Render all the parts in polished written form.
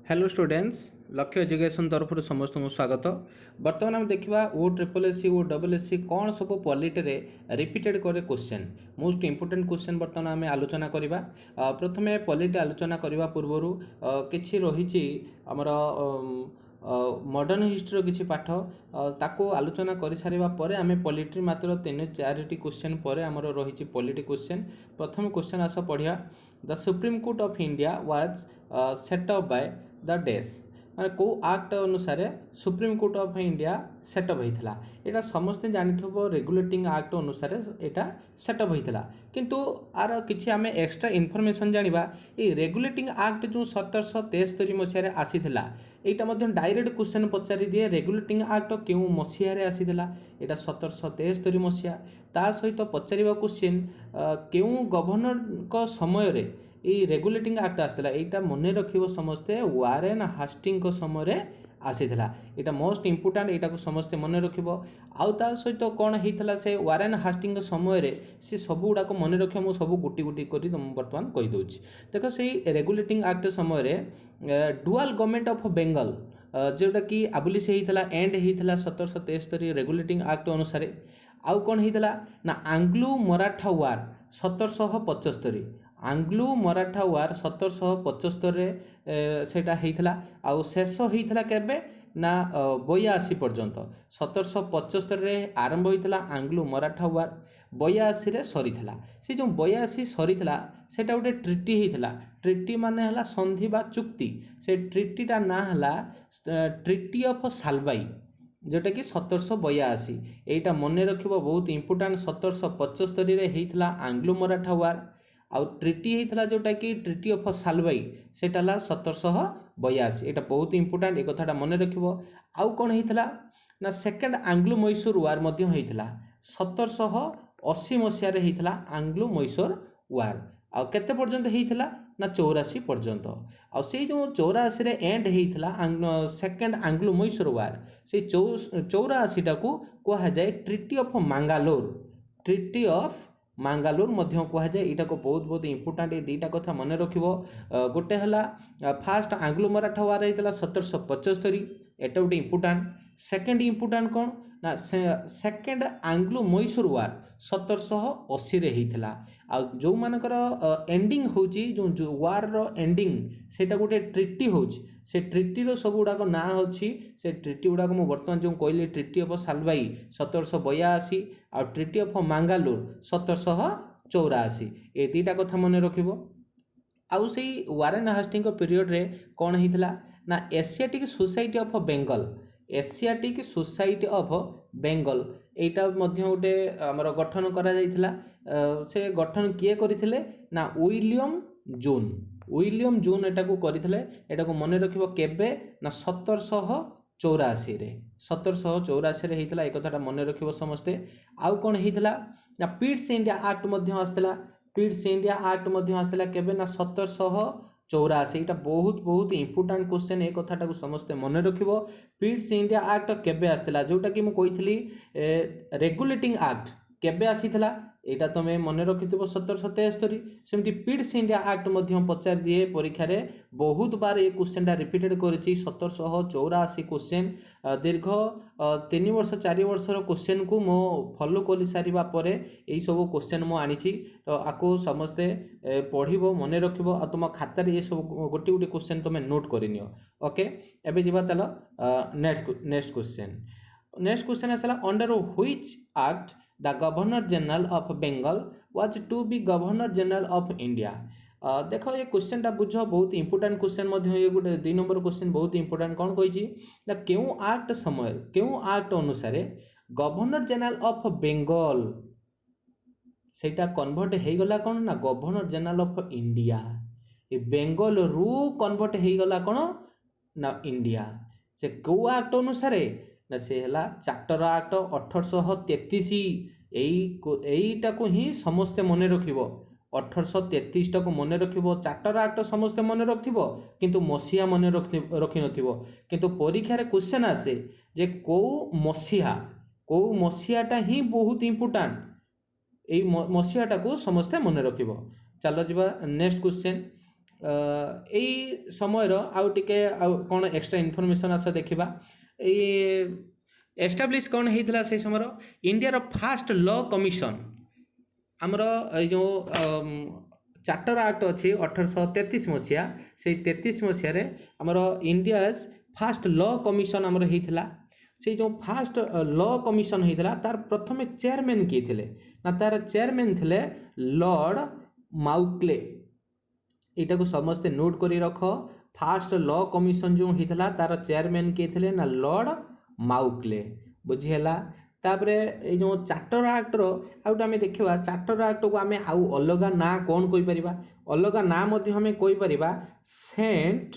Hello students लक्ष्य education तरफ समस्त को स्वागत। बर्तमान आम देखा O triple SC O double SC कौन सब पॉलिटी रिपीटेड करे क्वेश्चन मोस्ट इंपोर्टेंट क्वेश्चन बर्तमान आम आलोचना करवा। प्रथमे पॉलिटी आलोचना करने पूर्वर किसी रही आमर मॉडर्न हिस्ट्री किसी पाठ ताको आलोचना कर सारा पर आम पॉलिटी मात्र 3-4 क्वेश्चन पर आमर रही पॉलिटी क्वेश्चन। प्रथम क्वेश्चन आस पढ़िया। The Supreme Court of India was set up by the डेस माने को एक्ट अनुसार Supreme Court of India setup होता। यहाँ समस्ते जानी रेगुलेटिंग एक्ट अनुसार यहाँ सेटअप होता किंतु आर किसी आम एक्सट्रा इनफॉरमेशन जानिबा ये रेगुलेटिंग एक्ट जो 1773 मसीह आसीथिला यहाँ डायरेक्ट क्वेश्चन पचारि दिए रेगुलेटिंग एक्ट क्यों मसीह आसीथिला यहाँ 1773 मसीहा ता सहित पचारिबा क्वेश्चन क्यों गवर्नर को समय रे ये रेगुलेटिंग एक्ट आसला यहाँ मन रखिबो समस्ते वारेन हास्टिंग समय आसीथिला। यहाँ मोस्ट इंपोर्टेंट यहाँ समस्ते मन रखिबो। आउ ता सहित कौन होता से वारेन हास्टिंग समय रे से सब गुड़ाक मन रख मुझे सब गोटी गोटी कर बर्तमान कहीदे। देख से रेगुलेटिंग एक्ट समय डुआल गवर्नमेंट ऑफ बेंगल जोटा कि आबुलिश होता एंड होता 1773 रेगुलेटिंग एक्ट अनुसार। आउ कौन होता ना आंग्लो मराठा वार 1775 आंग्लो मराठा वार 1775 सेटा होता आउ शेष होता केबे ना 82 पर्यंत 1775 आरंभ होता आंग्लो मराठा वार 82 सरी से जो 82 सरी से गोटे ट्रिटी होता। ट्रिटी माने हला संधि बा चुक्ति से ट्रिटीटा ना हला ट्रिटी ऑफ सालबाई जोटा कि 1782 यहाँ मन रख बहुत इंपोर्टेंट। 1775 होता आंग्लो मराठा वार आउ ट्रिटी होता जोटा कि ट्रिटी ऑफ सालबाई सेटा 1782 यहाँ बहुत इंपोर्टेंट एक कथाटा मन रख। आउ कौन होता ना सेकेंड आंग्लो मैसूर वार होता 1780 मसीह होता आंग्लो मैसूर वार आउ केते पर्यंत होता ना 84 पर्यंत। आउ से जो 84 एंड होता सेकेंड आंग्लो मैसूर वार से 84 टाको कह जाए ट्रिटी ऑफ मांगालोर। ट्रिटी ऑफ मांगालोर मध्य कह जाए यहाँ को बहुत बहुत इंपोर्टेंट ये दुईटा कथा मन रख। गोटे है फास्ट आंग्लो मराठा वार होता 1775 एटा गोटे इंपोर्टेंट। सेकेंड इंपोर्टेंट कौन ना सेकेंड आंग्लो मैसूर वार 1780 होता। आ जो मानकर एंडिंग होची जो वार रो एंडिंग सेटा गोटे ट्रिटी होची से ट्रिटी रो सब गुड़ाक ना अच्छी से ट्रिटी गुड़ाक मुझे बर्तमान जो कहली ट्रिटी ऑफ सालबाई 1782 आ ट्रिटी ऑफ मांगालोर 1784 ये दुईटा कथा मन रखिब। आउ से वारेन हास्टिंग पीरियड रे कौन होता ना Asiatic Society of Bengal Asiatic Society of Bengal यहाँ गोटे आमर गठन करा से गठन किए करथिले ना विलियम जोन एटा को करथिले। एटा को मन रखिबो केबे ना 1784 रे 1784 रे हेतला एक कथाटा मन रखिबो समस्ते। आउ कोन हेतला ना पिट्स इंडिया एक्ट मध्य आस्तला पिट्स इंडिया एक्ट मध्य आस्तला केबे ना 1784 यहाँ बहुत बहुत इंपोर्टेंट क्वेश्चन एक कथाटा को समस्ते मन रखिबो। पिट्स इंडिया एक्ट केबे आस्तला जोटा कि मु कहितली रेगुलेटिंग एक्ट केबे आसीथला यहाँ तुम्हें मन रखि 1773 सेमती पिट्स इंडिया एक्ट पचार दिए परीक्षा रे बहुत बार ये क्वेश्चनटा रिपीटेड करिछि 1784 क्वेश्चन दीर्घ 3 वर्ष 4 वर्षर क्वेश्चन को मो फॉलो कर सारिबा परे एई सब क्वेश्चन मो आनिछि। तो आको समस्ते पढ़िबो मन रखिबो आ तुम खातार ये सब गोटे गोटे क्वेश्चन तुम नोट करनियो। ओके एबे जिबा चलो नेक्स्ट क्वेश्चन आसला under which act the governor general of Bengal was to be governor general of India. देखो ये क्वेश्चनटा बुझ बहुत इंपोर्टेंट क्वेश्चन ये गोटे 2 नंबर क्वेश्चन बहुत इंपोर्टेंट कौन कही क्यों एक्ट समय क्यों एक्ट अनुसार गवर्नर जनरल ऑफ बेंगल सेटा कन्वर्ट हो गला कौन ना गवर्नर जनरल ऑफ इंडिया। ये बेंगल रु कन्वर्ट हो गला कौन ना इंडिया से कौ एक्ट अनुसार ना से हला चार्टर एक्ट 1833 यहीटा को ही समस्ते मन रखिबो 1833 टाक मन रखिबो। चार्टर एक्ट समस्ते मन रखिबो किंतु मसीहा मन रखि नथिबो किंतु परीक्षा रे क्वेश्चन आसे जे को मसीहाटा ही बहुत इंपोर्टेंट यही मसीहाटा को समस्ते मन रखिबो। चलो जिबा नेक्स्ट क्वेश्चन एई समय आउ टिके आउ कौन एक्स्ट्रा इनफॉरमेशन आस देखा एस्टाब्लिश कौन होता से समय इंडिया फास्ट लॉ कमिशन आमर जो चार्टर एक्ट अच्छी 1833 मसीहा से 33 मसीह आमर इंडिया फास्ट लॉ कमिशन आमर होता से जो फास्ट लॉ कमिशन होता तार प्रथम चेयरमैन किए थे ना तार चेयरमैन थे लॉर्ड माउक्ले यहाँ को समस्ते नोट करी रख फास्ट लॉ कमिशन जो होता तार चेयरमैन किए थे ना लॉर्ड माउक्ले बुझीगला तापरे ये जो चार्टर एक्टर आउट आम देखा चार्टर एक्ट को आम आउ अलग ना कौन कोई परिबा अलग ना मध्य हमें कोई परिबा सेंट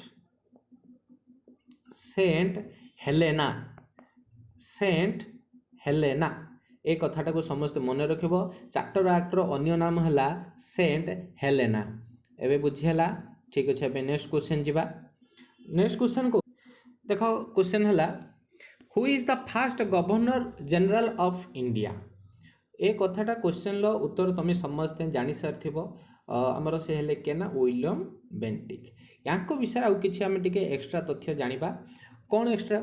हेलेना ए कथाटा को समस्त मन रखिब चार्टर एक्टर अन्य नाम है सेंट हेलेना एवं बुझीगला ठीक अच्छे एवं नेक्स्ट क्वेश्चन जीवा नेक्स्ट क्वेश्चन को देख क्वेश्चन है who is the first governor general of India ए कथाटा क्वेश्चन उत्तर तुम समस्ते जानी सारी आमर से हेले के ना विलियम बेंटिक या विषय आउ कि आम टे एक्स्ट्रा तथ्य जानिबा कौन एक्स्ट्रा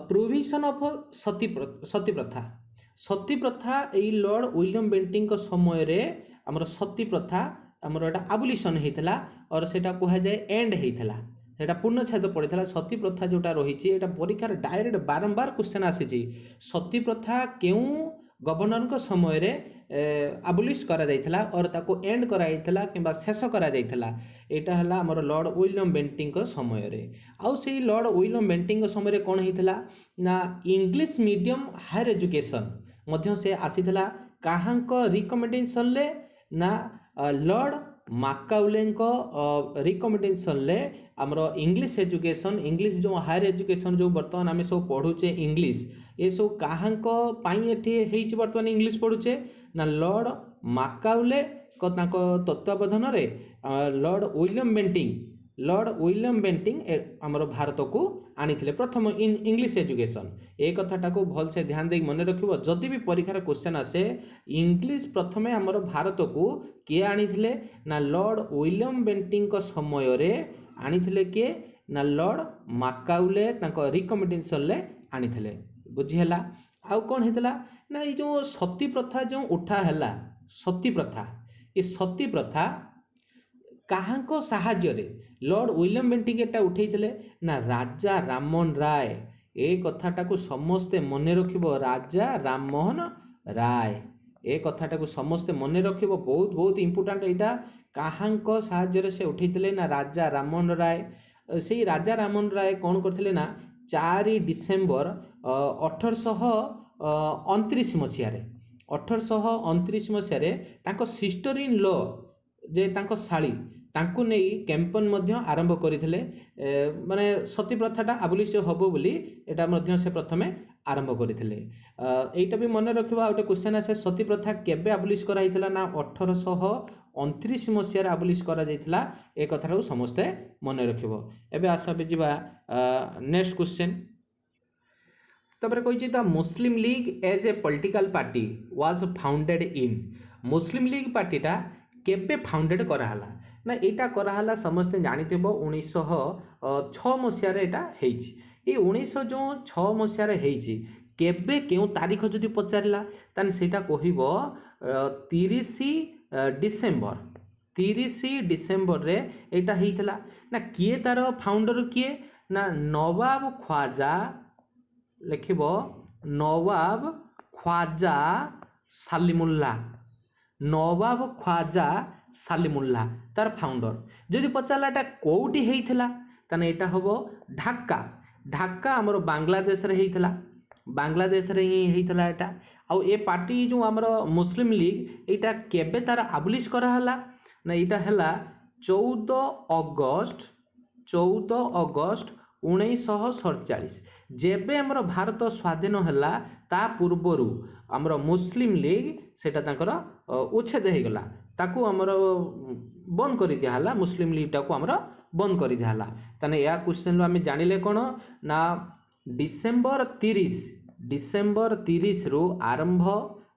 प्रोविजन ऑफ सती प्रथा यही लॉर्ड विलियम बेंटिक समय रे आमर सती प्रथा आमर एटा आबोलिशन होता और सेटा कह जाए एंड होता सेटा पूर्णछेद पड़ता सती प्रथा जोटा रही परीक्षार डायरेक्ट बारंबार क्वेश्चन आसी सती प्रथा क्यों गवर्नर समय रे आबोलिश करा जाइथला और ताको एंड कराइथला किंबा शेष करा जाइथला एटा हला हमर लॉर्ड विलियम बेंटिक समय रे आउ से लॉर्ड विलियम बेंटिक समय रे कोन हिथला ना इंग्लिश मीडियम हायर एजुकेशन मध्य से आसीथला काहांक रिकमेंडेशन ले ना लॉर्ड माकाउले रिकमेंडेशन ले आमर इंग्लिश एजुकेशन इंग्लिश जो हायर एजुकेशन जो बर्तमान आम सब पढ़ुचे इंग्लिश ये सब काहांक पाई बर्तमान इंग्लिश पढ़ुचे ना लॉर्ड माकाउले तत्वावधान रे लॉर्ड विलियम बेंटिंग आमर भारत को आनी प्रथम इंग्लिश एजुकेशन ए कथाटा को भल से ध्यान दे मन रखिबो जदि भी परीक्षार क्वेश्चन आसे इंग्लिश प्रथमे आमर भारत को किए आनी ना लॉर्ड विलियम बेंटिंग समय रे आनी किए ना लॉर्ड माकाउले रिकमेंडेशन ले आनी बुझीगला आउ कौन होता ना ये जो सती प्रथा जो उठा है सती प्रथा ये सती प्रथा काहांको साहाय्य रे लॉर्ड विलियम बेंटिक एटा उठेइथिले ना राजा राममोहन राय ए कथाटा को समस्ते मन रखिबो राजा राममोहन राय ए कथाटा को समस्ते मन रखिबो बहुत बहुत इंपोर्टेंट एटा काहांको साहाय्य रे से उठेइथिले ना राजा राममोहन राय से राजा राममोहन राय कौन करथिले ना 4 डिसेम्बर 1829 मसीह 1829 मसीह सिस्टर इन लॉ जे तांको शाली तांको नहीं कैंपेन मध्य आरंभ करथिले माने सती प्रथाटा आबोलिश हबो बोली एटा मध्य से प्रथमे आरंभ करथिले एटा भी मन रखिबा ओटे क्वेश्चन आसे सती प्रथा केबे आबोलिश करा हितला ना 1829 मसीह आबोलिश करा जाइतला ए कथारो समस्ते मन रखिबो एबे आशा बेजिबा नेक्स्ट क्वेश्चन तबरे कहि the Muslim League as a political party was founded in Muslim League पार्टीटा केबे फाउंडेड कराला ना यहाँ कराला समस्ते जानी 1906 मसीह ये 1906 मसीह केबे क्यों तारीख जदि पचारा तान सेटा कहब 30 डिसेम्बर रे एटा हेइतला ना किए तार फाउंडर किए ना नवाब ख्वाजा लिखिब नवाब ख्वाजा सालिमुल्लाह नवाब ख्वाजा सालिमुल्लाह तार फाउंडर जदि पचारा कौटी होता ताने एटा हम ढाका ढाका आमर बांग्लादेश रे होता बांग्लादेश रे ही होता एटा आउ ए पार्टी जो आमर मुस्लिम लीग एटा केबे तार आबोलिश कराला ना एटा हला 14 अगस्ट 1947 जेबे आमर भारत स्वाधीन हला ता पूर्वरु आमर मुस्लिम लीग सेटा तांकर उच्छेद हो गला ताकू आमर बंद कर दिया मुस्लिम लीग टाको आमर बंद कर दिया ताने या क्वेश्चन आम जानिले कौन ना डिसेम्बर 30 रु आरंभ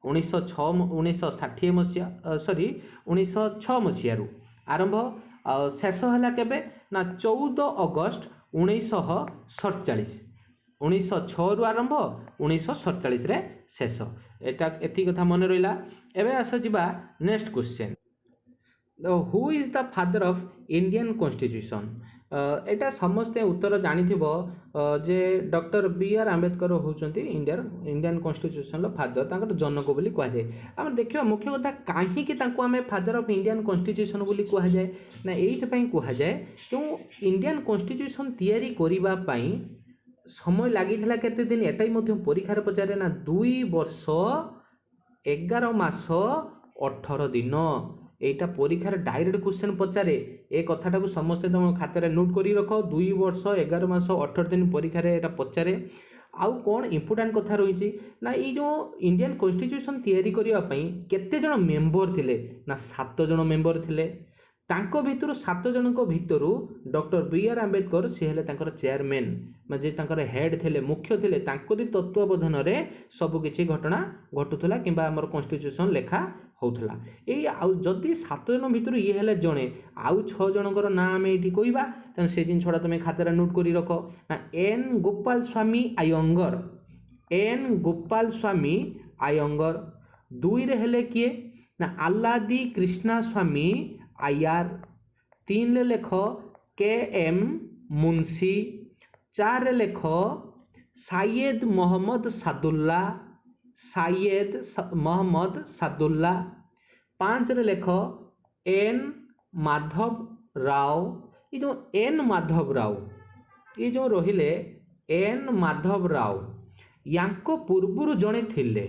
1960 मसीहा 1906 मसीह आरंभ शेष है केबे ना 14 अगस्त 1947 1906 रु आरंभ 1947 रे शेष एटा एथि कथा मन रहिला। एबे आस जिबा next question who is the father of Indian constitution. एटा समस्ते उत्तर जानिथिबो जे डॉक्टर बी आर आंबेडकर होउचंती इंडियन कॉन्स्टिट्यूशन लो फादर तांकर जनक बोली कहा जाए। आम देखिबा मुख्य कथा काहे कि तांको आमे फादर ऑफ इंडियन कॉन्स्टिट्यूशन बोली कहा जाए ना एइथ पई कहा जाए क्यों इंडियन कॉन्स्टिट्यूशन तैयारी करिबा पई समय लागिथिला केते दिन एटाई मध्ये परीक्षार पचारे ना 2 वर्ष 11 मास 18 दिन एटा परीक्षार डायरेक्ट क्वेश्चन पचारे ए कथाटा को समस्ते तुम खाते नोट करी रख 2 वर्ष 11 मास 18 दिन परीक्षार एटा पचारे। आउ कौन इंपोर्टाट कथा रही ना ये जो इंडियन कॉन्स्टिट्यूशन तैयारी करने केते जन मेंबर थिले ना 7 जन मेंबर थिले तांको भितरु 7 जनक भितरु डॉक्टर बी आर आंबेडकर सी हेले तांकर चेयरमैन जे तांकर हेड थिले मुख्य थिले तांकरी तत्वावधान रे सब किछि घटना घटुथला किंबा हमर कॉन्स्टिट्यूशन लेखा होउथला। एई आउ जदि 7 जन भितरु ये हेले जणे आउ 6 जनकर नाम आमे एठी कहिबा तन से दिन छोडा तुमे खातारा नोट करी रखो ना एन गोपाल स्वामी आयंगर एन गोपाल स्वामी आयंगर 2 रे हेले किए ना आल्लादी कृष्णा स्वामी आयार 3 रे लेख के एम मुंशी 4 रे लेख सायेद मोहम्मद सादुल्ला सायेद मोहम्मद सादुल्ला 5 रे लेख एन माधव राव ये जो एन माधव राव ये जो रहिले एन माधव राव यांको पूर्वरु जणे थिले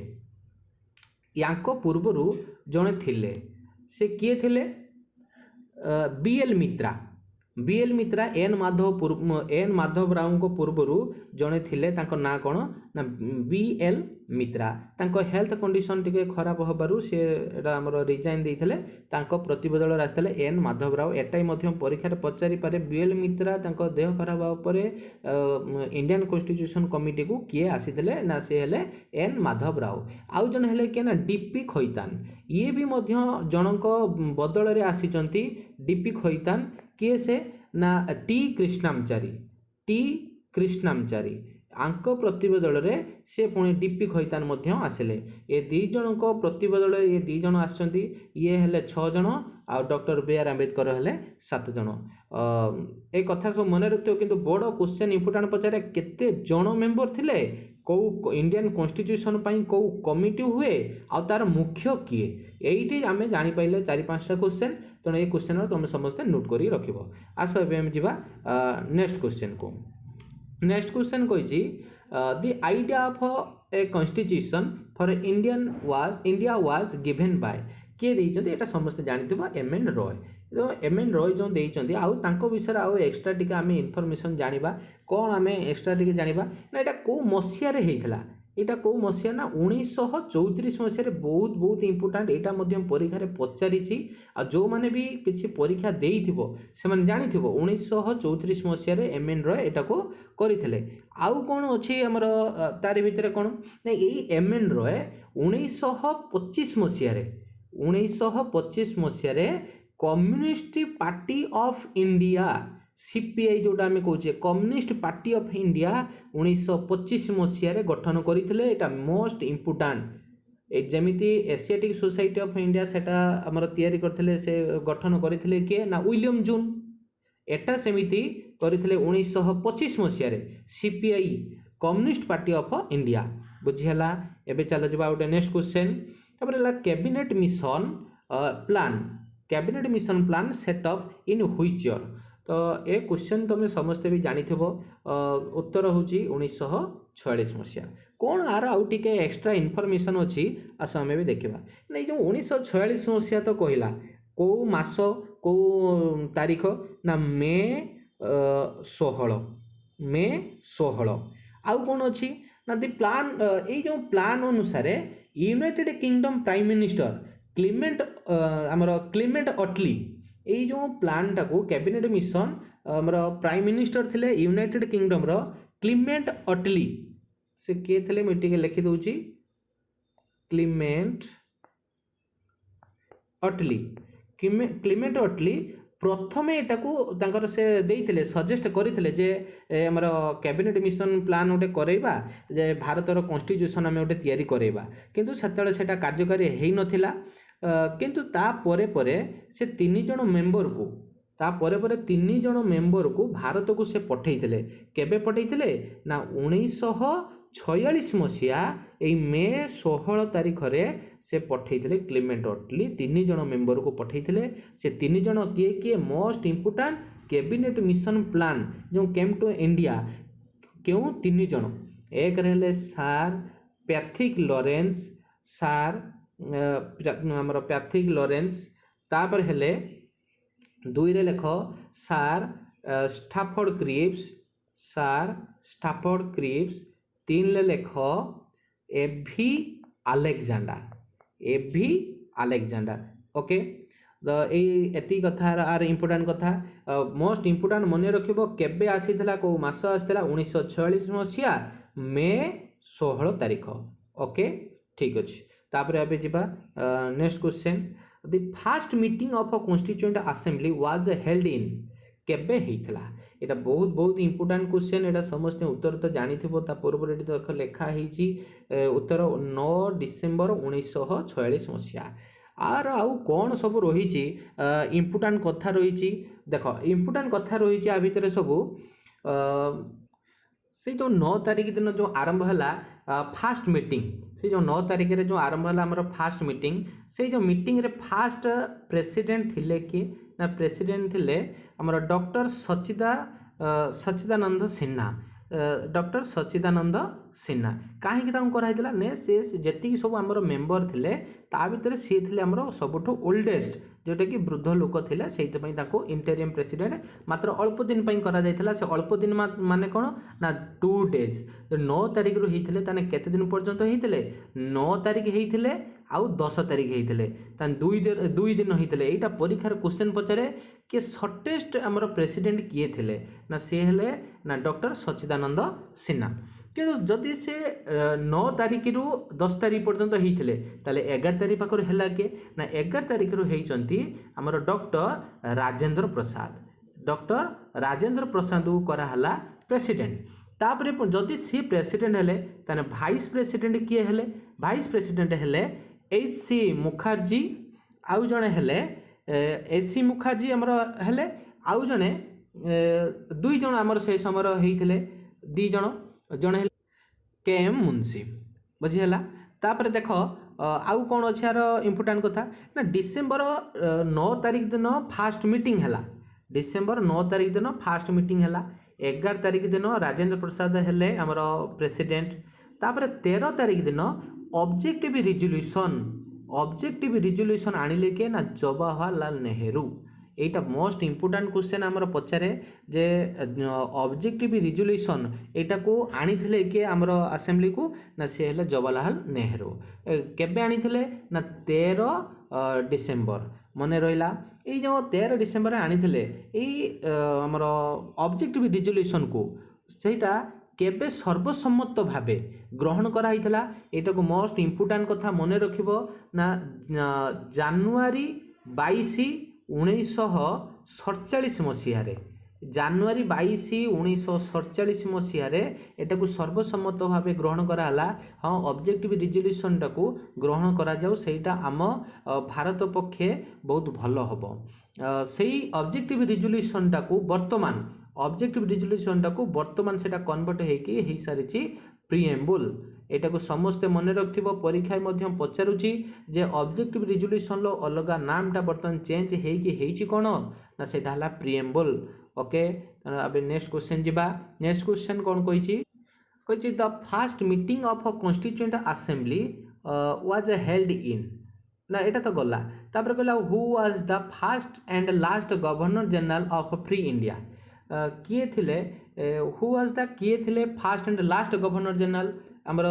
यांको पूर्वरु जणे थिले से किए थिले बीएल मित्रा एन माधव राव को पूर्वरु जणे थिले तांको ना कोन ना बीएल मित्रा तांको हेल्थ कंडीशन टिके खराब होबारु से एटा हमर रिजाइन देइथिले तांको प्रतिबदल रास्ताले एन माधव राव एटाई मध्यम परीक्षा रे पचारि पारे बीएल मित्रा तांको देह खराब होबा परे इंडियन कॉन्स्टिट्यूशन कमिटी को किए आसीथिले ना से हेले एन माधव राव आउ जण हेले के ना डीपी खैतान ये भी मध्य जनक बदल रे आसीचंती डीपी खैतान किए से ना टी कृष्णामचारी आंक प्रतिबदल रे से पुणी डीपी खैतान मध्य आसिले ए दी जनक प्रतिबदल ये दी जन आछंती ये हेले 6 जन आ डॉक्टर बी आर आंबेडकर हेले 7 जन ए कथा सब मन रखियो किंतु बड़ क्वेश्चन इंपोर्टेंट पचारे केते जन मेंबर थिले को इंडियन कॉन्स्टिट्यूशन पई को कमिटी हुए आ तार मुख्य किए एइटी आमे जानि पाइले 4-5टा क्वेश्चन तने ए क्वेश्चन तुम समस्त नोट करी रखिबो। आसो एबे हम जिबा नेक्स्ट क्वेश्चन को। नेक्स्ट क्वेश्चन कहिछि the idea of a constitution for India was given by किए देइछन्ती एटा समस्त जानिथिबा एम एन रॉय तो एम एन रॉय जो देइछन्ती आउ तांको विषय आउ एक्स्ट्रा टिके आमे इन्फॉर्मेशन जानिबा कोन आमे एक्स्ट्रा टिके जानिबा ना एटा को मसिया रे हेइथला एटा को मसिया ना 1934 मसिया रे बहुत इंपोर्टेंट एटा मध्यम परीक्षा रे पचारिछि आ जो माने भी किछि परीक्षा देइथिबो से माने जानिथिबो 1934 मसिया रे एम एन रॉय एटा को करिथिले। आउ कोन अछि हमर तारि भितरे कोन नै एई एम एन रॉय 1925 मसिया रे 1925 मसिया रे Communist Party of India CPI जोटा आम कहे कम्युनिस्ट पार्टी ऑफ इंडिया 1925 मसीह गठन करते एटा मोस्ट इम्पोर्टाट जमीती एशियाटिक सोसाइटी ऑफ इंडिया सेटा आमर तैयारी करथिले से गठन करथिले किए ना विलियम जून एटा सेमिति करथिले 1925 मसीह CPI Communist Party of India बुझिहला। एबे चलो जबा गोटे नेक्स्ट क्वेश्चन तापर cabinet mission plan set off in which year तो ए क्वेश्चन तुम समस्ते भी जानिथिबो उत्तर होची 1946 मसीहा कौन आर आउ टिके एक्स्ट्रा इनफॉरमेशन अच्छी आस आम भी देखा नहीं जो 1946 मसीहा तो कहला कौ मास कौ तारीख ना मे 16 आउ कौन अच्छी ना दी प्लान ये जो प्लान अनुसार United Kingdom prime minister Clement Attlee ये जो प्लान टाको कैबिनेट मिशन हमर प्राइम मिनिस्टर थिले यूनाइटेड किंगडम रो क्लीमेंट अटली से किए थिले मिटिके लिखि दउची क्लीमेंट अटली प्रथमे एटाकू तांकर से देइथिले सजेस्ट करिथिले जे हमर कैबिनेट मिशन प्लान गोटे करैबा जे भारतर कॉन्स्टिट्यूशन आमे गोटे तयारी करैबा किंतु सेतळे सेटा कार्यकारी हेइ नथिला किंतु ता परे परे से 3 जण मेंबर को ता परे परे 3 जण मेंबर को भारत को से पठेइथिले केबे पठेइथिले ना 1946 मसिया ए मे 16 तारिख रे से पठेइथिले क्लेमेंट अटली 3 जण मेंबर को पठेइथिले से 3 जण किए किए most important cabinet mission plan जो केम टू इंडिया क्यों 3 जण एक रहले सार पैथिक लॉरेंस सार हमर पैथिक लॉरेंस तापर हेले दुई रे लेख सार स्टाफोर्ड क्रिप्स सार स्टाफोर्ड क्रिप्स 3 ले लेख एभी अलेक्जेंडर ओके तो एति कथा आर इंपोर्टेंट कथा मोस्ट इंपोर्टेंट मन रखिबो केबे आसीथला को मास आसीथला 1946 मसिया मे 16 तारिख ओके ठीक अछि तापर अबे जिबा next question the first meeting of a constituent assembly was held इन केबे हेइथला एटा बहुत बहुत इंपोर्टेंट क्वेश्चन एटा समस्त उत्तर तो जानी थिबो ता पूर्व रे तो लेखा हेची उत्तर 9 डिसेंबर 1946 मसिया आर आउ कौन सब रही इंपोर्टेंट कथा रही देख इंपोर्टेंट कथा रही आ भितर सब से जो 9 तारिख दिन जो आरंभ है फास्ट मीटिंग से जो 9 तारिख रे जो आरंभ है आमर फास्ट मीटिंग से जो मीटिंग रे फास्ट प्रेसिडेंट थिले कि ना प्रेसिडेंट थिले आमर डॉक्टर सच्चिदानंद सिन्हा डॉक्टर सच्चिदानंद सिन्हा कहीं कराइला ने से जी सब आमर मेंबर थिले ता भितर सी थिले आमर सबुठ ओल्डेस्ट जोटा कि वृद्ध लोक थिले सेइतपई ताको इंटेरियम प्रेसिडेंट मात्र अल्प दिन पई करा जायथिला से अल्प दिन माने कोन ना 2 डेज 9 तारिख रु हेइथिले ताने केते दिन पर्यंत हेइथिले 9 तारिख हेइथिले आउ 10 तारिख हेइथिले तान 2 दिन हेइथिले एटा परीक्षार क्वेश्चन पचारे कि शॉर्टेस्ट आमर प्रेसिडेंट किए थिले ना से हेले ना डॉक्टर सच्चिदानंद सिन्हा किंतु जदि से 9 तारिख रु 10 तारिख पर्यंत हेइथिले ताले 11 तारिख पाखर हैला के ना 11 तारिख रु हेइचंती हमर डॉक्टर राजेंद्र प्रसाद को करा हला प्रेसिडेंट तापरे जदि सी प्रेसिडेंट हेले ताने वाइस प्रेसिडेंट किए हेले वाइस प्रेसिडेंट हेले एच.सी. मुखर्जी आउ जणे हेले एच.सी. मुखर्जी हमर हेले आउ जणे 2 जण हमर से समय हेइथिले 2 जण जणे के.एम. मुंशी बुझीला तापर देख आउ कौन अच्छे यार इंपोर्टेंट कथा ना डिसेम्बर 9 तारिख दिन फास्ट मीटिंग है डिसेम्बर 9 तारिख दिन फास्ट मीटिंग है 11 तारिख दिन राजेंद्र प्रसाद हेले आमर प्रेसिडेंट तापर 13 तारिख दिन ऑब्जेक्टिव रिजोल्यूशन आनिले के ना जवाहरलाल नेहरू एटा मोस्ट इंपोर्टेंट क्वेश्चन आमर पचारे जे ऑब्जेक्टिव रिजोल्यूशन एटा को आनिथिले के आमर असेंबली को ना से हेले जवाहरलाल नेहरू केबे आनिथिले ना 13 डिसेम्बर मने रहिला ए जो 13 डिसेम्बर आनिथिले ए आमर ऑब्जेक्टिव रिजोल्यूशन को सेटा केबे सर्वसम्मत भावे ग्रहण करा हितला एटा को मोस्ट इंपोर्टेंट कथा मने रखिबो ना जनवरी 22 1947 मसीह जानुरी 22 1947 मसीह एटा को सर्वसम्मत भाव ग्रहण कराला हाँ ऑब्जेक्टिव रिजोल्यूशन टाको ग्रहण करा जाऊ सेटा आम भारत पक्षे बहुत भल हम से ऑब्जेक्टिव रिजोल्यूशन टाको वर्तमान सेटा कन्वर्ट हो सारी प्रिएम्बुल एटा को समस्ते मन रखिबो परीक्षा मध्य पचारुची जे ऑब्जेक्टिव रिजोल्यूशन लो अलग नामटा बर्तमान चेंज हेकी कोन ना सेटा हला प्रिएम्बुल ओके अबे नेक्स्ट क्वेश्चन जिबा नेक्स्ट क्वेश्चन कोन कहिची the first meeting of a constituent assembly was held in ना एटा तो गला तापर कहला who was the first and last governor general of free India किए थिले हु वाज द किए थिले first and last governor general आमर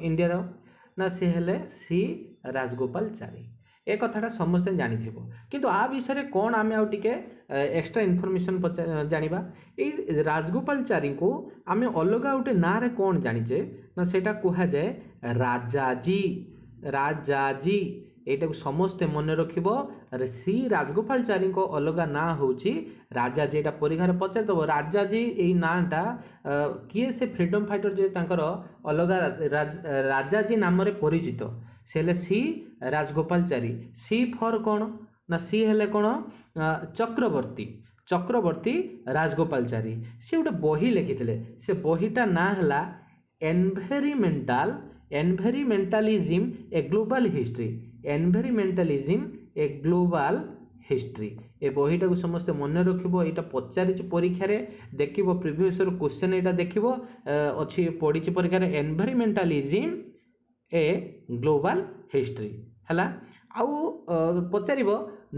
इंडिया ना सी हेले सी राजगोपालचारी ए कथाटा समस्ते जानी थिबो किंतु आ विषय कौन आमे आउ टिके एक्स्ट्रा इनफॉरमेशन जानिबा ए राजगोपालचारी को आमे अलग गोटे ना रे कौन जानिचे ना सेटा कुहा जाए राजाजी এইটা समस्ते मन रखिब सी राजगोपालाचारी को अलग ना होची राजाजी। एटा परीक्षा पचार दब राजाजी यही नाटा किए से फ्रीडम फाइटर जे तांकर अलग राजाजी नाम रे परिचित से सी राजगोपालाचारी। सी फॉर कौन ना सी हेले कौन चक्रवर्ती चक्रवर्ती राजगोपालाचारी। सी गोटे बही लिखिथिले से बहीटा ना हला environmentalism a global history. Environmentalism a global history a बहीटा को समस्ते मन रखिबो। एटा पचारि परीक्षा रे देखिबो प्रीवियस ईयर क्वेश्चन एटा देखिबो अछि पढी परीक्षा रे एनवायरमेंटलिज्म ए ग्लोबल हिस्ट्री हला। आउ पचारिबो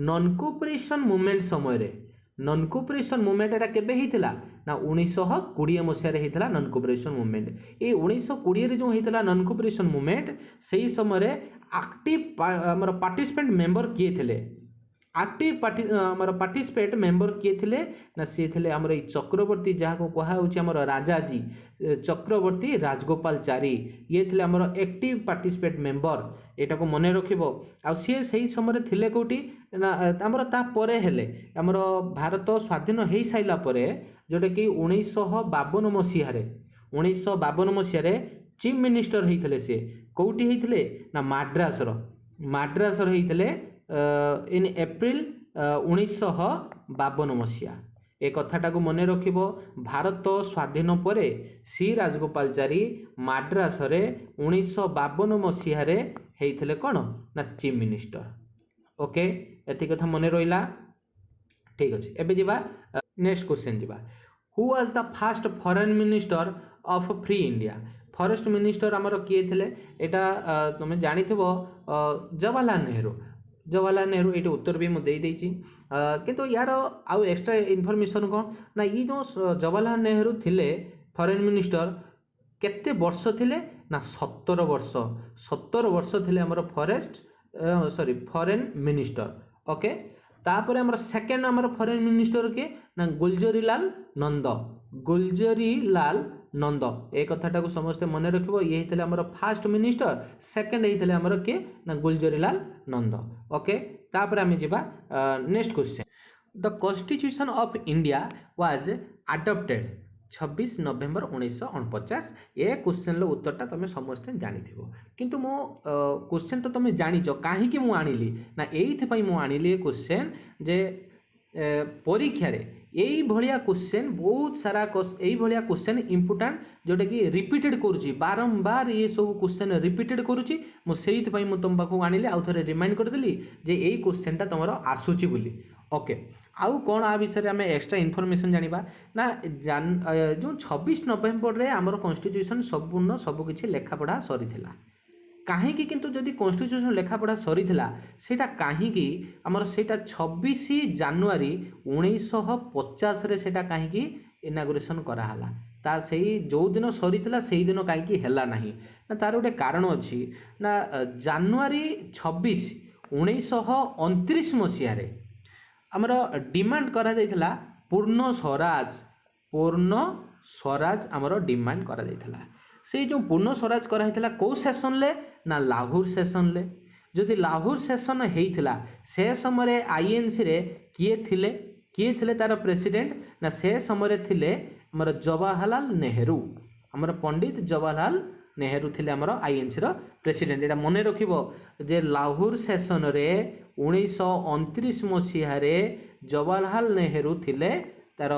नॉन कोऑपरेशन मूवमेंट समय रे नॉन कोऑपरेशन मूवमेंट एटा केबे हितला ना 1920 मसिया रे हितला नॉन कोऑपरेशन मूवमेंट। ए 1920 रे जो हितला नॉन कोऑपरेशन मूवमेंट सेही समय रे एक्टिव हमर पार्टिसिपेंट मेंबर किए थिले एक्टिव हमर पार्टिसिपेट मेंबर किए थिले ना सी थिले हमर ए चक्रवर्ती जहा को कहा होची हमर राजाजी चक्रवर्ती राजगोपालाचारी। ये थिले हमर एक्टिव पार्टिसिपेट मेंबर एटा को मने रखिबो। आ सी सही समय थिले कोटी ना हमर ता परे हेले हमर भारत स्वाधीन हेई साइला परे जोटा कि 1952 मसिया रे 1952 मसिया रे चीफ मिनिस्टर हेइथिले से कोउटी हेइथिले ना माड्रास रो हेइथिले इन एप्रिल 1952 मसिया। ए कथाटा को मने रखिबो भारत स्वाधीन परे सी राजगोपालाचारी माड्रास रे 1952 मसिया रे हेइथिले कोन ना चीफ मिनिस्टर। ओके एति कथा मने रहिला ठीक अछि। एबे जिबा नेक्स्ट क्वेश्चन जिबा who was the first foreign minister of free India. Forest minister हमर किए थिले एटा तुमे जानिथिबो जवाहरलाल नेहरू ये उत्तर भी मुझे देची किंतु यार आउ एक्स्ट्रा इनफॉरमेशन कौन ना ये जो जवाहरलाल नेहरू थिले फॉरेन मिनिस्टर केते वर्ष थिले ना 17 वर्ष थिले हमर फॉरेन मिनिस्टर। ओके तापर हमर सेकंड हमर फॉरेन मिनिस्टर के ना गुलजरीलाल नंद ए कथाटा को समस्ते मन रखिबो। ये हितले हमर फर्स्ट मिनिस्टर सेकंड हितले हमर के ना गुलजरीलाल नंद। ओके तापर आमे जिबा next question the constitution of India was adopted 26 नवेम्बर 1949। ये क्वेश्चन लो उत्तरटा तुम समस्ते जानिथिबो किंतु मो क्वेश्चन तो तुम जानिच काहे कि मु आनिली ना एइथ पई मु आनिली क्वेश्चन जे परीक्षा रे यही भाया क्वेश्चन बहुत सारा यही भाया क्वेश्चन इंपोर्टेंट जोटा कि रिपीटेड करुच्ची बारंबार ये सब क्वेश्चन रिपीटेड करुच्ची मुझे तुम पाखु आनिली आउ थे रिमाइंड करदेली जे यही क्वेश्चनटा तुम आसूची बोली। ओके आउ कौन आ विषय आम एक्स्ट्रा इनफॉरमेशन जानिबा ना जो 26 नवेम्बर रे आमर कॉन्स्टिट्यूशन संपूर्ण सबकिछि लेखापढ़ा सरी कहीं किंतु जदि कॉन्स्टिट्यूशन लेखापढ़ा सरी सेटा कहीं आमर सेटा 26 जनवरी 1950 रे सेटा कहीं इनागुरेशन कराला ता सही जो दिन सरी से दिन कहीं हैला नहीं ना तार गोटे कारण अच्छी ना जनवरी 26 1929 मसीह आमर डिमांड करा जायथिला पूर्ण स्वराज आमर डिमांड करा जायथिला। से जो पूर्ण स्वराज कराइथिला को सेशन ले ना लाहौर सेशन ले जदि लाहौर सेशन हेइथिला से समय आईएनसी रे किए थिले तार प्रेसिडेंट ना से समय थिले हमर जवाहरलाल नेहरू हमर पंडित जवाहरलाल नेहरू थिले हमर आईएनसी रो प्रेसिडेंट। एटा मने रखिबो जे लाहौर सेशन रे 1929 मसीह रे जवाहरलाल नेहरू थिले तार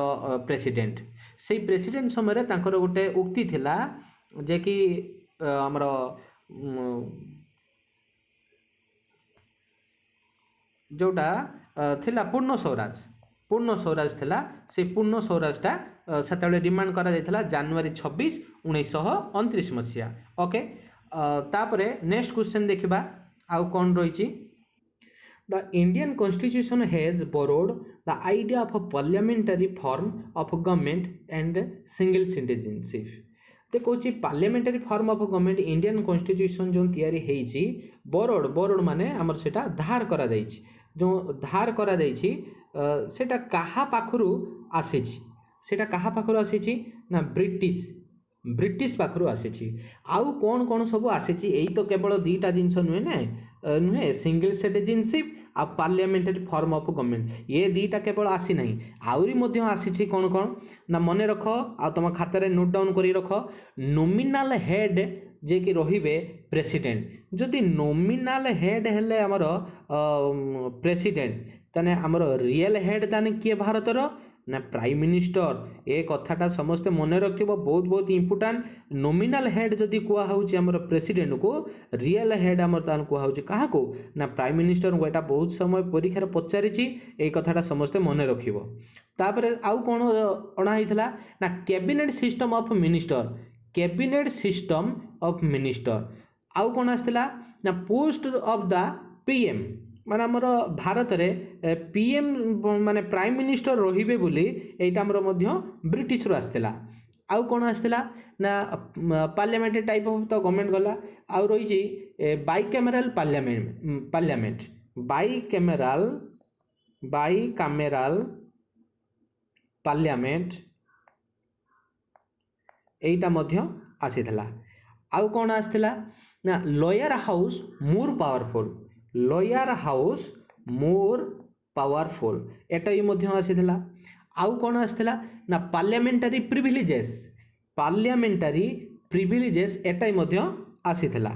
प्रेसिडेंट। से प्रेसिडेंट समय तांकर गोटे उक्ति थिला जे कि हमर जोटा थिला पूर्ण स्वराज थिला से पूर्ण स्वराजटा सेतबेले डिमांड करा जायथिला जनवरी 26 1929 मसीहा। ओके तापरे नेक्स्ट क्वेश्चन देखिबा आउ कोन रहिछि the Indian constitution has borrowed the idea of parliamentary form of government and single citizenship. तो कौच parliamentary form of government Indian constitution जो तैयारी होइछि बोरोड माने हमर सेटा धार करा जाइछि जो धार करा जाइछि सेटा काहा पाखरु आसीछि सेटा काहा पाखरु आसीछि ना ब्रिटिश पाखरु आसीछि। आउ कोन कोन सब आसीछि एई तो केवल 2टा जिंस नुहे ना नुहे सिंगल सिटीजनशिप आ पार्लियामेंटारी फॉर्म ऑफ गवर्नमेंट ये दीटा केवल आसी नहीं आउरी मध्य आसी कौन कौन ना मन रख आ तुम खाता रे नोट डाउन करी रख नॉमिनल हेड जे कि रहिबे प्रेसिडेंट जदि नॉमिनल हेड हेले हमर प्रेसिडेंट ताने हमर रियल हेड ताने किए भारतर ना प्राइम मिनिस्टर ए कथाटा समस्ते मन रखिबो बहुत बहुत इंपोर्टेंट नॉमिनल हेड जदि कुआ होउची हमर प्रेसिडेंट को रियल हेड हमर तान कुआ होउची काहा को ना प्राइम मिनिस्टर को एटा बहुत समय परीक्षा रे पचारिची ए कथाटा समस्ते मन रखिबो तापरे आउ कोन अणा हितला ना cabinet system of minister cabinet system of minister आउ कोन आस्तिला ना पोस्ट ऑफ द पीएम माने हमर भारत रे पीएम माने प्राइम मिनिस्टर रहिबे बोली एटा हमर मध्य ब्रिटिश रो आस्तिला आउ कोन आस्तिला ना पार्लियामेंट टाइप ऑफ तो गवर्नमेंट गला आउ रही छी बाइकैमरल पार्लियामेंट बाइकैमरल पार्लियामेंट एटा मध्य आसीथला आउ कोन आस्तिला ना lawyer house more powerful lawyer house more powerful एटा ही मध्य आसीथला आउ कोन आस्तिला ना पार्लियामेंटारी प्रिविलेजेस एटा ही मध्य आसीथला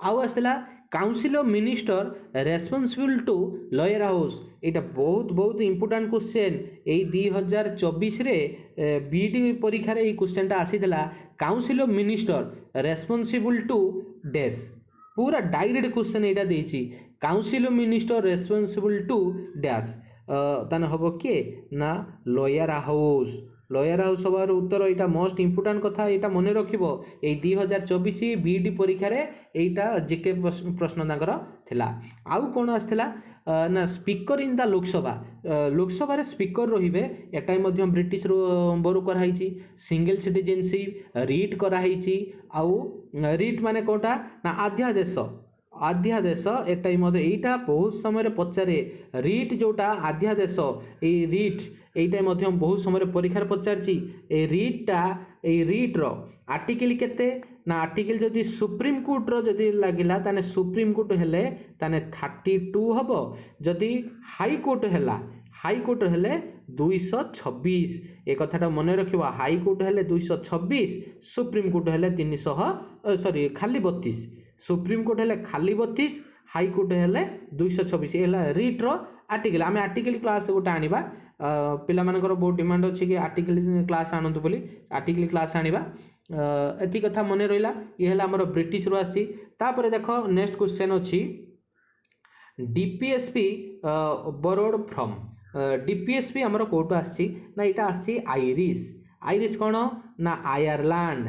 आउ आस्तिला council of minister responsible to lower house एटा बहुत बहुत इंपोर्टेंट क्वेश्चन ए 2024 रे बीडी परीक्षा रे ए क्वेश्चनटा आसीथला council of minister responsible to dash पूरा डायरेक्ट क्वेश्चन एटा देछि council of minister responsible to dash ताने हबो के ना लॉयर हाउस सबार उत्तर एटा मोस्ट इंपोर्टेंट कथा एटा मने रखिबो ए 2024 बीडी परीक्षा रे एटा जीके प्रश्न तांकर थिला आउ कोन आस्थिला ना स्पीकर इन द लोकसभा रे स्पीकर रहिबे एटाई मध्यम ब्रिटिश रो बरु कराइछि सिंगल सिटीजनशिप रीट कराइछि आउ रीट माने कोटा ना अध्यादेश एटाई मध्य एटा बहुत समय पचारे रीट जोटा अध्यादेश ए रीट एटा मध्य बहुत समय परीक्षा पचारछि ए रीट रो आर्टिकल केते ना आर्टिकल जदि सुप्रीम कोर्ट रो जदि लागिला ताने सुप्रीम कोर्ट हेले ताने 32 हबो जदि हाई कोर्ट हेले 226 ए कथाटा मन रखिबा हाई कोर्ट हेले 226 सुप्रीम कोर्ट हेले 300 खाली 32 सुप्रीम कोर्ट हेले खाली 32 हाई कोर्ट हेले 226 एला रीट रो आर्टिकल आमे आर्टिकल क्लास गोटे आनिबा पिला मानकर बहुत डिमांड अछि कि आर्टिकल क्लास आनंतु बोली आर्टिकल क्लास आनिबा एति कथा मने रहिला ये हला हमर ब्रिटिश रो आसी तापर देखो नेक्स्ट क्वेश्चन अछि डीपीएसपी बोरोड फ्रॉम डीपीएसपी हमर कोटो आसी ना इटा आसी आयरिश कोन ना आयरलैंड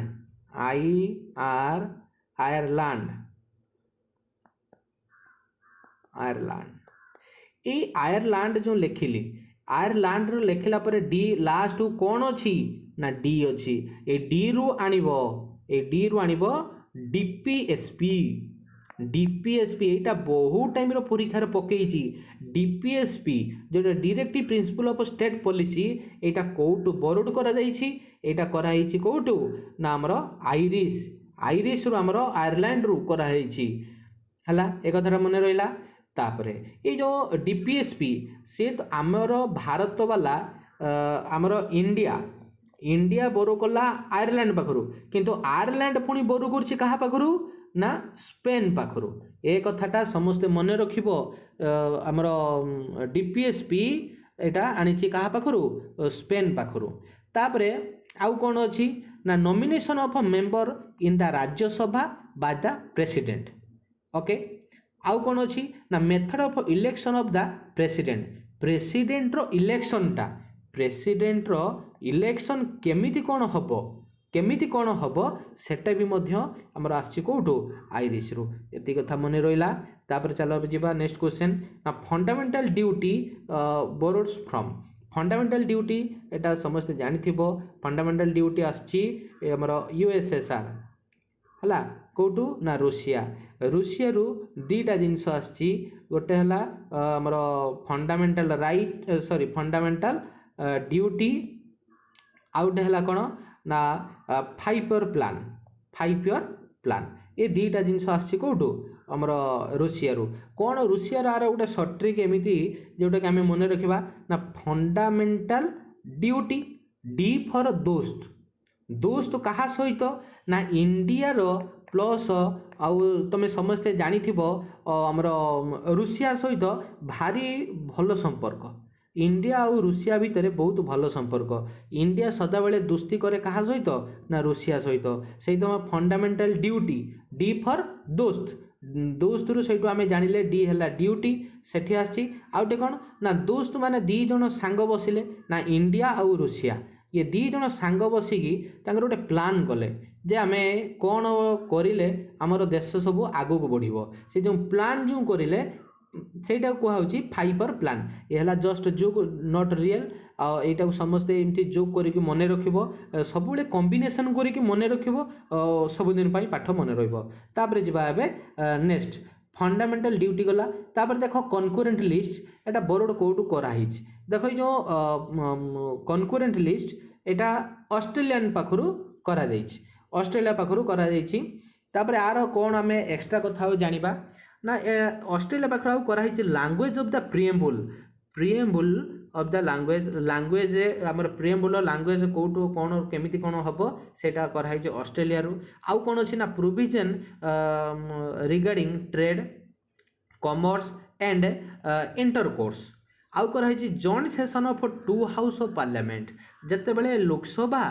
ए आयरलैंड जो लिखिली आयरलैंड रो लिखिला पर डी लास्ट कोन अछि ना डी अछि ए डी रो आनिबो डीपीएसपी एटा बहुत टाइम रो परीक्षा रे पकेइची डीपीएसपी जो directive principle of state policy Etah कोटू borrowed करा जाईची एटा करा हिची कोटू ना हमरो आयरिश रो हमरो आयरलैंड रो करा हिची हला एक कथा मने रहिला तापरे ये जो डीपीएसपी से तो आमर भारत वाला आमर इंडिया बोरो कला आयरलैंड पाखरु किंतु आयरलैंड पुणी बोरो करछि कहा पाखरु ना स्पेन पाखरु ए कथाटा समस्ते मने रखिबो आमर डीपीएसपी एटा आनिछि कहा पाखरु स्पेन पाखरु तापरे आउ कोन अछि ना nomination of member in the Rajya Sabha by the president okay आउ कोन अछि ना method of election of the president रो इलेक्शन केमिति कोन हबो सेटा भी मध्य हमर आछि कोठो आयरिश रो एति कथा मने रहिला तापर चलो जिबा नेक्स्ट क्वेश्चन ना fundamental duty borrowed from fundamental duty एटा समस्त जानिथिबो फंडामेंटल ड्यूटी आछि हमर यूएसएसआर हला कोटू ना रूसिया रु दीटा जिनस आछि गोटे हला हमर फंडामेंटल फंडामेंटल ड्यूटी आउट हला कोन ना 5 ईयर प्लान ए दीटा जिनस आछि कोटू आमर ऋषियारू कौन ऋषियार आर गोटे सर्ट ट्रिक एमती जोटा कि आम मन रखा ना फंडामेंटाल ड्यूटी डी फॉर दोस्त दोस्त कहा सहित ना इंडिया रो प्लस आउ तुम समस्ते जानी आमर ऋषिया सहित भारी भल संपर्क इंडिया और ऋषिया भितर बहुत भल संपर्क इंडिया सदाबले दोस्ती करे कहा सहित ना ऋषिया सहित से फंडामेंटाल ड्यूटी डी फॉर दोस्त दोस्त रु से आम जानिले डी है ड्यूटी सेठी आसी आउटे कौन ना दोस्त माने दी जन सांग बसिले ना इंडिया और ऋषिया ये दी जन सांग बसिकी गोटे प्लान कले जे आम कौन करें आमर देश सब आगू को बढ़ से जो प्लान जो करें ସେଇଟା କୁହାହେଉଛି फाइबर प्लान ये है जस्ट जोक नॉट रियल यहाँ समस्ते एमती जोक करके मन रखिबो सब कॉम्बिनेशन करके मन रखिबो सबुदिन पाठ मन रही जा नेक्स्ट फंडामेंटल ड्यूटी गला तापर देख कनकरेंट लिस्ट एटा बोर्ड कोड कराई देख जो कनकरेंट लिस्ट एटा ऑस्ट्रेलियन पाखरु करा जाइछि ऑस्ट्रेलिया पाखरु करा जाइछि तापर आर कोन आमे एक्स्ट्रा कथा जानिबा ना ऑस्ट्रेलिया पाखर आउ कराई language of the preamble of the language आमर प्रिएम्बुल लैंग्वेज कौटू कौन केमिति कौन हम सेटा कराई ऑस्ट्रेलिया रु आउ कौन अच्छी ना provision regarding trade commerce and intercourse आउ कराई joint session of two house of parliament जिते बड़े लोकसभा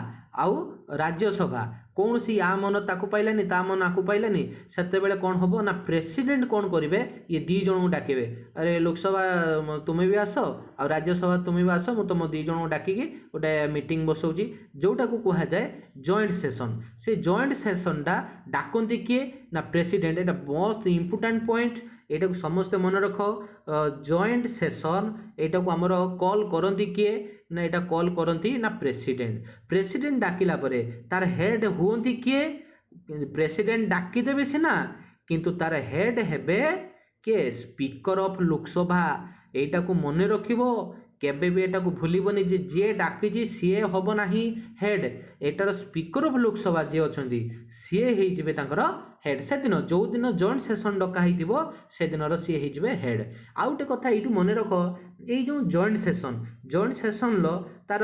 आउ राज्यसभा कौन सी या मन ताकू पाइलानी ता मन आकू पाइलानी सेते बेले कौन हम ना प्रेसिडेंट कौन करेंगे ये दी जन को डाके अरे लोकसभा तुम्हें भी आस आ राज्यसभा तुम्हें भी आस मुझे तुम दी जन को डाकिकी गोटे मीटिंग बसाऊँगी जोटा को कह जाए जॉइंट सेशन से जॉइंट सेशनटा डाकती किए ना प्रेसिडेंट एटा मोस्ट इंपोर्टेंट पॉइंट एटा को समस्ते मन रख जॉइंट सेशन एटा को आमर कॉल करती किए ना एटा कॉल करती ना प्रेसिडेंट डाकिला परे तार हेड हुंती किए प्रेसिडेंट डाकिदेवे सीना किंतु तार हेड हेबे के स्पीकर ऑफ लोकसभा एटा को मन रखिबो केबे भी एटा को भूलिबनी जे जे डाकिजी सीए हबो नाही हेड एटार स्पीकर ऑफ लोकसभा जे अछंती सीए हेइ जिवे तांकर हेड से दिन जो दिन जॉइंट सेशन डका हेइतिबो से दिनर सीए हेइ जिवे हेड आउटे कथा एटू मन रख ए जो जॉइंट सेशन लो तार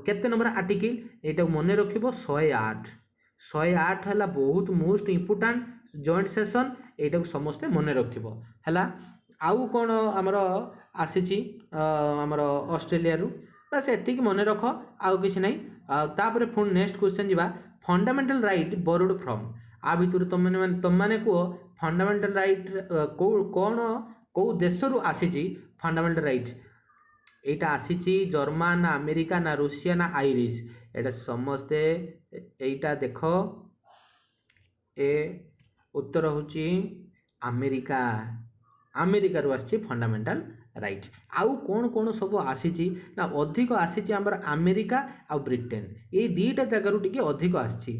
केते नंबर आर्टिकल एटा मन रखिबो 108 हला बहुत मोस्ट इंपोर्टेंट जॉइंट सेशन एटा को समस्ते मन रखिबो हला आउ कौन आमर आसी आमर ऑस्ट्रेलिया रु बस एतिक मन रख आउ किसी ना तापर पुणी नेक्स्ट क्वेश्चन जीवा फंडामेंटल राइट बोरोड फ्रॉम आ भितर तुम मैंने कह फंडामेंटल राइट कौन कौ देश रु आसी फंडामेंटल राइट एटा आसी जर्मन ना अमेरिका ना रूसिया ना आयरिश एटा समस्ते एटा देख ए उत्तर होची अमेरिका अमेरिका रु आसी फंडामेंटल राइट आउ कौन कौन सब आसी ना अधिक आसी आमर अमेरिका आ ब्रिटेन ये दुईटा जगार टी अधिक आसी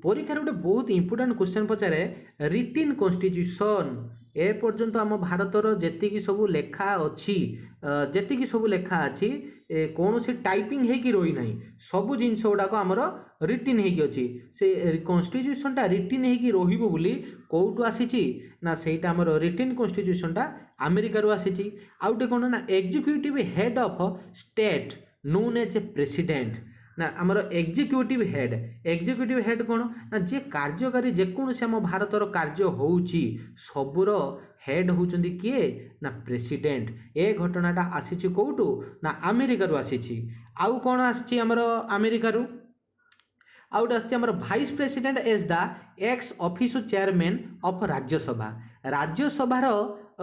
परीक्षार गोटे बहुत इंपोर्टेंट क्वेश्चन पचारे रिटिन कॉन्स्टिट्यूशन ए पर्यंत आम भारतर जेतिकी सब लेखा अच्छी जेतिकी सब लेखा अच्छी कौन सी टाइपिंग है रही ना सब जिनस गुड़ाक आमर रिटिन होगी से कॉन्स्टिट्यूशनटा रिटिन हो बोली कौटू आसी ना सेटा आमर रिटिन कॉन्स्टिट्यूशनटा अमेरिका रु आसी आउटे कौन ना executive head of state known as a president ना आमर एग्जीक्यूटिव हेड कौन ना जे कार्यकारी जेकोसी आम भारतर कार्य होउची सबुर हेड होउचंदी किए ना प्रेसिडेंट ए घटनाटा आसी कौटू ना अमेरिका रु आसी आउ कौन आसी आमर अमेरिका रु आउट आसी आमर vice president as the ex officio chairman of राज्यसभार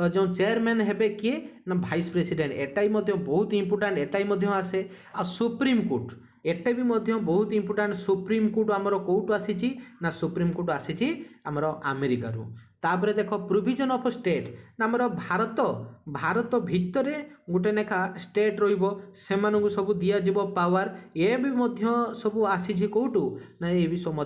जो चेयरमैन हेबे किए ना भाइस प्रेसिडेंट एटाई बहुत इंपोर्टेंट एटाई आसे आ सुप्रीम कोर्ट एटा भी बहुत इंपोर्टेंट सुप्रीम कोर्ट आमर कौटू आसी ना सुप्रीम कोर्ट आसी आमर अमेरिका रु तापर देख प्रोविजन ऑफ स्टेट ना आमर भारत भितर गोटे लेखा स्टेट रहिबो सेमानकु सब दिया जिवो पावर ये भी सब आसी कौटू ना ये भी सब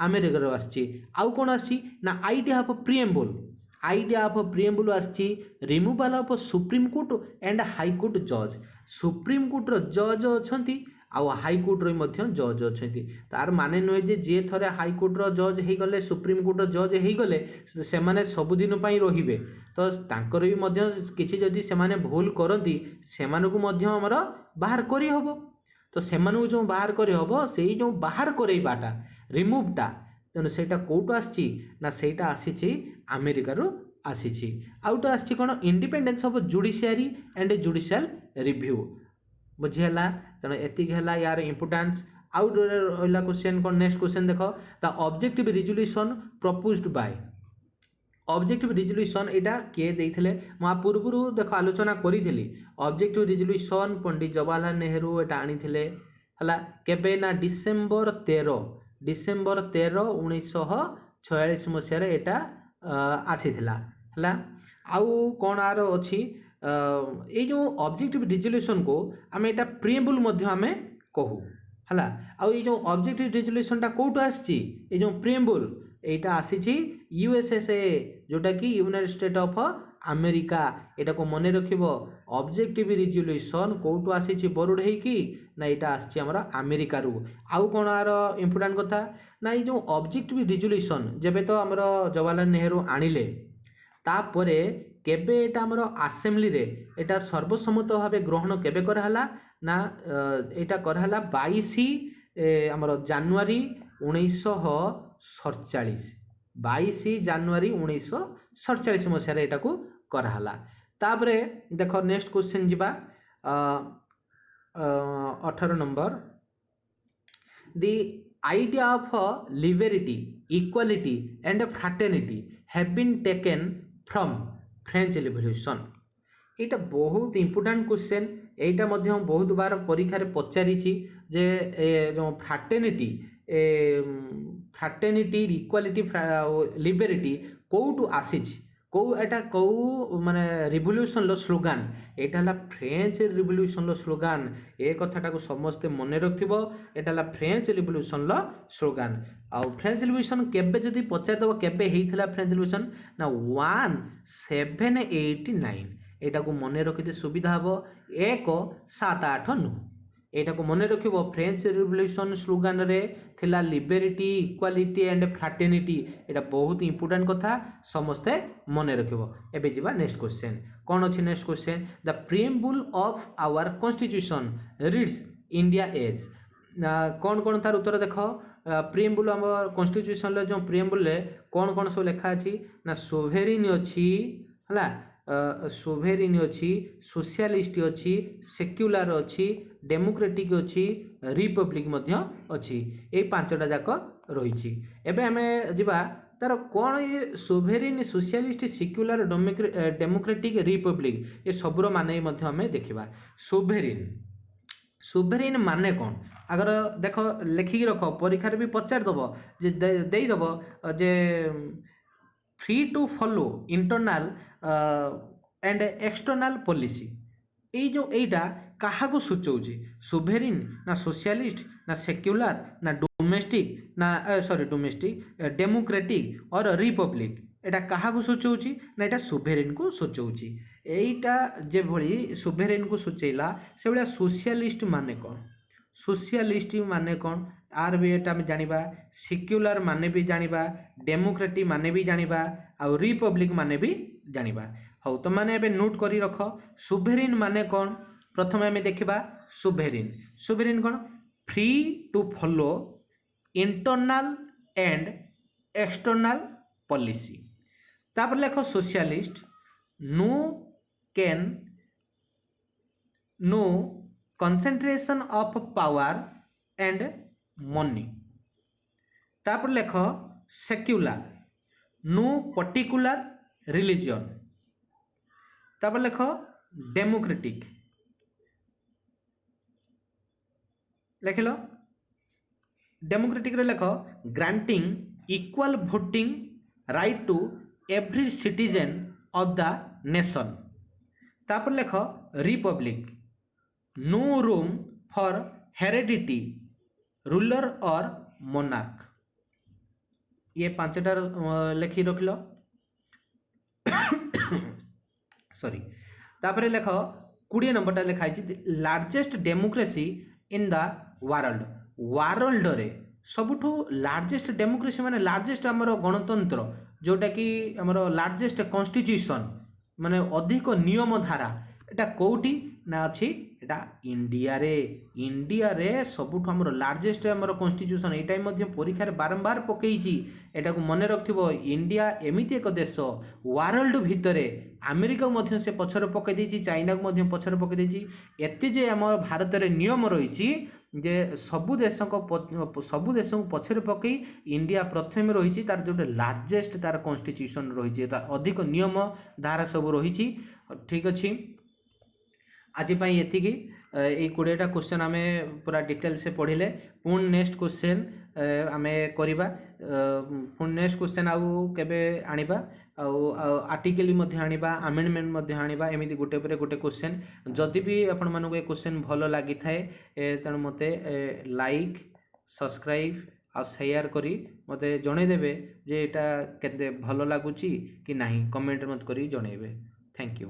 अमेरिका रु आसी आउ कौन आसी ना आइडिया ऑफ प्रिएम्बुल आसी removal of supreme court and high court जज सुप्रीम कोर्ट जज अच्छा आउ हाईकोर्ट रि जज अच्छा तार माने नुहे जे जी थे हाईकोर्टर जज हो गले सुप्रीमकोर्टर जज हो गले से मैंने सबुदिन रे तो तांकर भी किसी जदि से भूल करती से आमर बाहर करी हबो तो से जो बाहर करी हबो से जो बाहर करवाटा रिमूवटा तेणु से कौटू आसी ना सेटा आसी अमेरिकार आसी आउटा आसी कौन independence of judiciary and judicial review बुझीगला तेणु एतिक है यार इंपोर्टेंस आउ रहा क्वेश्चन कौन नेक्स्ट क्वेश्चन देख the objective resolution proposed by objective resolution यहाँ किए देते मुझे पूर्व देख आलोचना करी ऑब्जेक्टिव रिजोल्यूशन पंडित जवाहरलाल नेहरू यहाँ आनी है केबे ना डिसेम्बर 13 1946 मसीह यहाँ आसीला है आउ कौन आर अच्छी ये जो ऑब्जेक्टिव रिजोल्यूशन को आम यहाँ प्रिएम्बुल आम कहू है आउ ये जो ऑब्जेक्टिव रिजोल्यूशन कौटू आसी जो प्रिएम्बुल यहाँ आसी यूएसएसए जोटा कि यूनाइटेड स्टेट ऑफ अमेरिका यहाँ को मन रख ऑब्जेक्टिव रिजोल्यूशन कौटू आसी बरुड होगी ना यहाँ आसी अमेरिका आउ कौन आर इम्पोर्टाट कथा ना ये जो ऑब्जेक्टिव रिजोल्यूशन जब तो आमर जवाहरलाल नेहरू आनिले तापरे केबे एटा आमर आसेम्बली रे एटा सर्वसम्मत भाव ग्रहण केबे कराला ना एटा कराला 22 आमर जनवरी 1947 22 जनवरी 1947 मसीह एटा को कराला तापरे देखो नेक्स्ट क्वेश्चन जीवा 18 number the idea of liberty equality and fraternity have been taken from French revolution यहाँ बहुत इंपोर्टेंट क्वेश्चन यहाँ बहुत बार परीक्षा पचारि जे जो फ्रैटर्निटी इक्वालिटी लिबर्टी कौटू आसी कौ एटा कौ माने रिवोल्यूशन लो स्लोगान यहाँ फ्रेंच रिवोल्यूशन लो स्लोगान ए कथाटा को समस्ते मन रखिबो एटा फ्रेंच रिवोल्यूशन लो स्लोगान आउ फ्रेंच रिवोल्यूशन केबे जदि पचारदब केबे हेइथिला फ्रेंच रिवोल्यूशन ना 1789 एटा को मन रखिते सुविधा हबो 178 यहाँ को मन रख फ्रेंच रिवोल्यूशन स्लोगान रे थिला लिबर्टी इक्वालिटी एंड फ्रैटर्निटी यहाँ बहुत इंपोर्टेंट कथा समस्ते मन रखिबो एबे जिबा नेक्स्ट क्वेश्चन कौन अच्छी next question the preamble of our constitution reads India as कौन कौन तार उत्तर देख प्रिएम्बुल आम कॉन्स्टिट्यूशन जो प्रिएम्बुल कौन कौन सब लिखा अच्छी ना सोभेरेन अच्छी है सोभेरेन अच्छी सोशलिस्ट अच्छी सेक्युलर अच्छी डेमोक्रेटिक अच्छी रिपब्लिक अच्छी ये पांचटा जाक रही एबे आमे जिबा तार कौन ये सोभेरेन सोशलिस्ट सेक्युलर डेमोक्रेटिक रिपब्लिक ये सबुर माने आम देखा सोभेरेन माने कौन अगर देख लिखिकी रख परीक्षा भी पचारदब जे देदब जे free to follow internal and external policy ये जो एटा कहा को सूचौची सोभेरेन ना सोशलिस्ट ना सेक्युलर ना डोमेस्टिक ना सॉरी डोमेस्टिक डेमोक्रेटिक और रिपब्लिक एटा कहा को सूचौची ना एटा सोभेरेन को सूचौची एटा जे भली सोभेरेन को सूचैला से भलिया सोशलिस्ट माने कौन सोशलिस्ट माने कौन आर भी एटा में जानिबा सेक्युलर माने भी जानिबा डेमोक्रेटिक माने भी जानिबा आ रिपब्लिक माने भी जानिबा हौ तो माने एबे नोट करी रख सोभेरेन माने कौन प्रथम आम देखा सोभेरेन कौन free to follow internal and external policy तापर लेख socialist no concentration of power and money तापर लेख सेक्युलर नो पर्टिकुलर रिलीजन तापर लेख डेमोक्रेटिक लिख लो डेमोक्रेटिक लेख granting equal voting right to every citizen of the nation तापर लेख republic no room for heredity ruler और मोनार्क ये पांचटा लिखी रख लो सॉरी तापर लेख 20 नंबर लिखाई largest democracy in the world रे सबुठु लार्जेस्ट डेमोक्रेसी माने लार्जेस्ट आमर गणतंत्र जोटा कि आमर लार्जेस्ट कॉन्स्टिट्यूशन माने अधिक नियम धारा एटा कोउटी ना अछि एटा इंडिया रे सबुठु आमर लार्जेस्ट आमर कॉन्स्टिट्यूशन एटा मध्ये परीक्षा रे बारंबार पकेइची एटा को मने रखथिबो इंडिया एमिति एक देश वर्ल्ड भितरे अमेरिका मध्ये से पछर पके देछि चाइना को मध्ये पछर पके देछि एते जे हम भारत रे नियम रहिछि जे सबु देश को पछरे पकई इंडिया प्रथम रही तार जो लार्जेस्ट तार कॉन्स्टिट्यूशन रही अधिक नियम धारा सब रही ठीक अच्छे आज ये यही 20टा क्वेश्चन आम पूरा डिटेल से पढ़ले पुणी नेक्स्ट क्वेश्चन आम करवा पुणी नेक्स्ट क्वेश्चन आउ केबे आनिबा आर्टिकल आनिबा अमेंडमेंट आनिबा एमती गोटे पर गोटे क्वेश्चन जदि भी आपण मानक क्वेश्चन भल लगी थाए तेणु मते लाइक सब्सक्राइब आ शेयर करी मते जणेदेबे जे एटा केते भल लागुची कि नाही कमेंट मत करी जणेबे थैंक यू।